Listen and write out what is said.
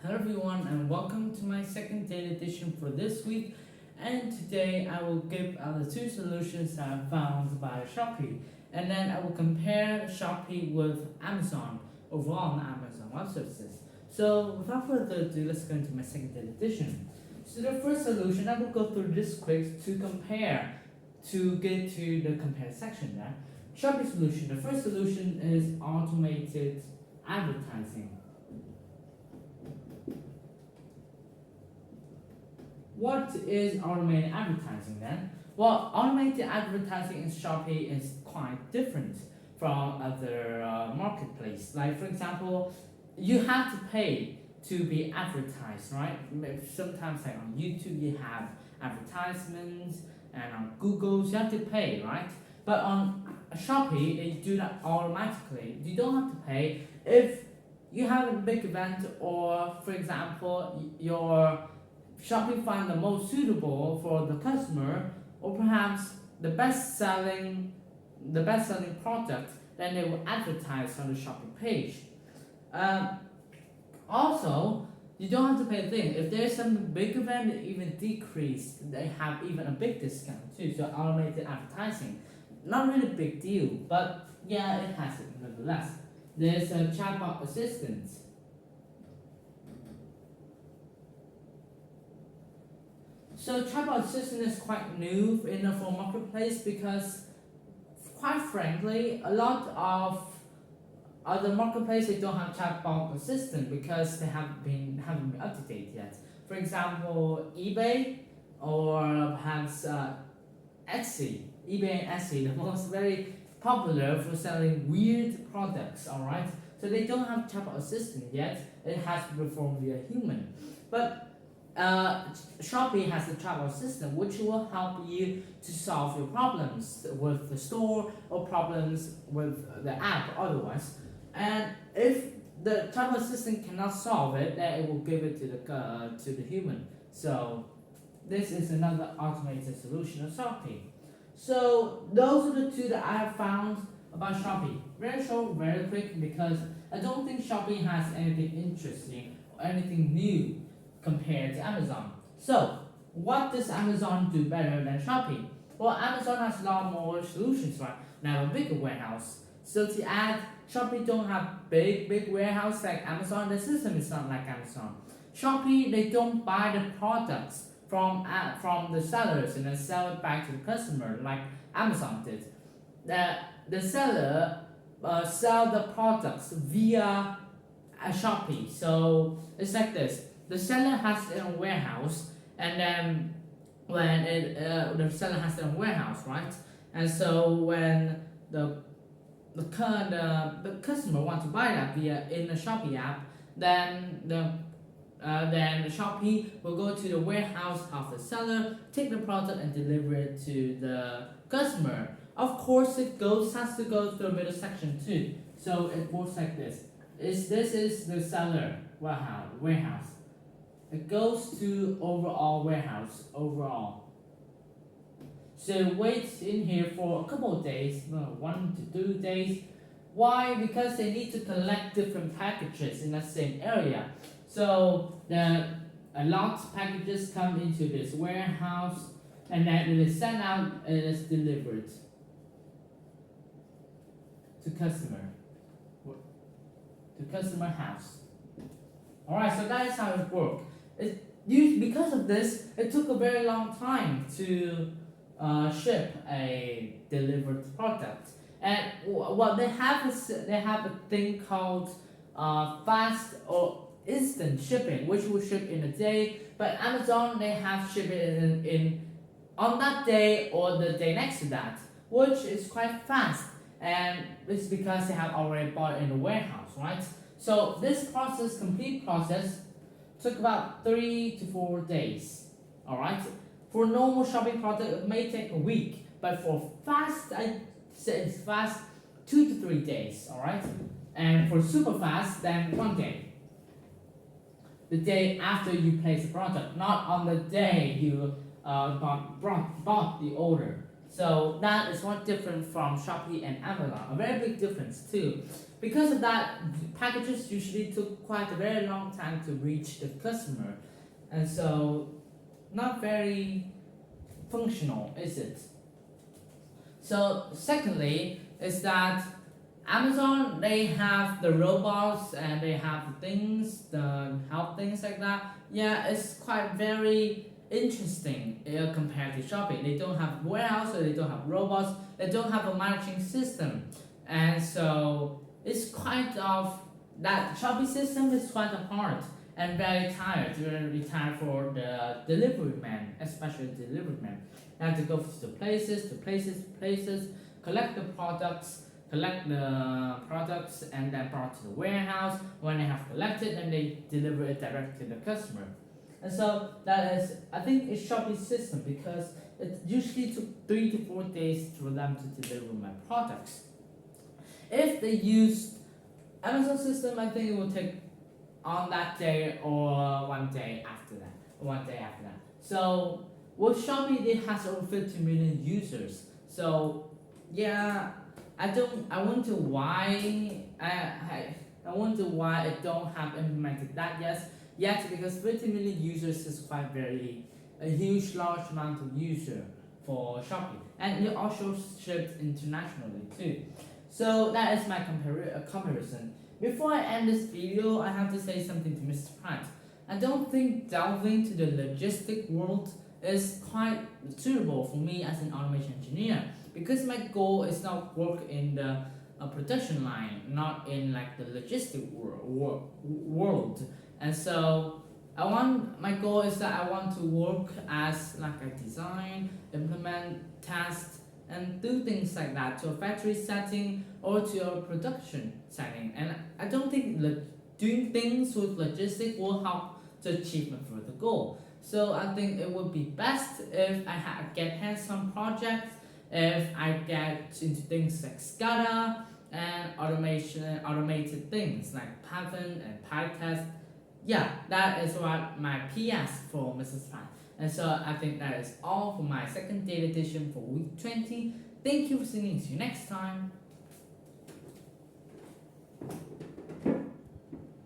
Hello everyone and welcome to my second daily edition for this week, and today I will give the two solutions that I found by Shopee, and then I will compare Shopee with Amazon overall on Amazon Web Services. So without further ado, let's go into my second daily edition. So the first solution, I will go through this quick to compare, to get to the compare section there. Shopee solution, the first solution is automated advertising. What is automated advertising then? Well, automated advertising in Shopee is quite different from other marketplace. Like for example, you have to pay to be advertised, right? Sometimes like on YouTube you have advertisements, and on Google you have to pay, right? But on Shopee they do that automatically. You don't have to pay if you have a big event, or for example your Shopee find the most suitable for the customer, or perhaps the best selling product, then they will advertise on the Shopee page. Also, you don't have to pay a thing. If there's some big event, they even decrease. They have even a big discount too. So automated advertising, not really a big deal, but yeah, it has it nonetheless. There's a chatbot assistant. So chatbot assistant is quite new in the phone marketplace because, quite frankly, a lot of other marketplaces they don't have chatbot assistant because they haven't been up to date yet. For example, eBay or perhaps Etsy. eBay and Etsy, the most very popular for selling weird products. All right, so they don't have chatbot assistant yet. It has to perform via human, but Shopee has a chatbot system which will help you to solve your problems with the store or problems with the app otherwise. And if the chatbot system cannot solve it, then it will give it to the human. So this is another automated solution of Shopee. So those are the two that I have found about Shopee. Very short, very quick, because I don't think Shopee has anything interesting or anything new compared to Amazon. So, what does Amazon do better than Shopee? Well, Amazon has a lot more solutions, right? They have a bigger warehouse. So to add, Shopee don't have big warehouse like Amazon. The system is not like Amazon. Shopee, they don't buy the products from the sellers and then sell it back to the customer like Amazon did. The seller sell the products via Shopee. So it's like this. The seller has their own warehouse, and then when the seller has their own warehouse, right? And so when the customer wants to buy that via in the Shopee app, then the Shopee will go to the warehouse of the seller, take the product and deliver it to the customer. Of course, has to go through a middle section too. So it works like this. This is the seller warehouse. It goes to overall warehouse overall. So wait in here for a couple of days, 1 to 2 days. Why? Because they need to collect different packages in the same area. So a lot of packages come into this warehouse, and then it is sent out and it is delivered to customer house. Alright, so that is how it works. Because of this, it took a very long time to ship a delivered product. And what they have is they have a thing called fast or instant shipping, which will ship in a day. But Amazon, they have ship it in on that day or the day next to that, which is quite fast. And it's because they have already bought it in the warehouse, right? So this complete process, took about 3 to 4 days. Alright? For normal shopping product, it may take a week, but for fast, I say it's fast 2 to 3 days. Alright? And for super fast, then 1 day. The day after you place the product, not on the day you bought the order. So that is one difference from Shopee and Amazon. A very big difference too. Because of that, packages usually took quite a very long time to reach the customer, and so not very functional, is it? So secondly, is that Amazon, they have the robots and they have the things, the help things like that. Yeah, it's quite very interesting compared to Shopee. They don't have warehouse, so they don't have robots, they don't have a managing system, and so it's quite of that Shopee system is quite hard and very tired. Very tired for the delivery man, especially the delivery man. They have to go to places, collect the products, and then brought to the warehouse. When they have collected, then they deliver it directly to the customer. And so that is, I think, it's Shopee's system because it usually took 3 to 4 days for them to deliver my products. If they used Amazon system, I think it will take on that day or one day after that. So with Shopee, it has over 50 million users. So yeah, I wonder why I wonder why I don't have implemented that yet because 50 million users is quite a huge large amount of user for Shopee, and it also shipped internationally too. So that is my comparison. Before I end this video, I have to say something to Mr. Pratt. I don't think delving to the logistic world is quite suitable for me as an automation engineer because my goal is not work in the production line, not in like the logistic world. And so my goal is that I want to work as like a design, implement, test, and do things like that to a factory setting or to a production setting. And I don't think doing things with logistics will help to achieve my further goal. So I think it would be best if I get hands-on projects, if I get into things like SCADA and automated things like Python and PyTest. Yeah, that is what my PS for Mrs. Pan. And so I think that is all for my second date edition for week 20. Thank you for listening. See you next time.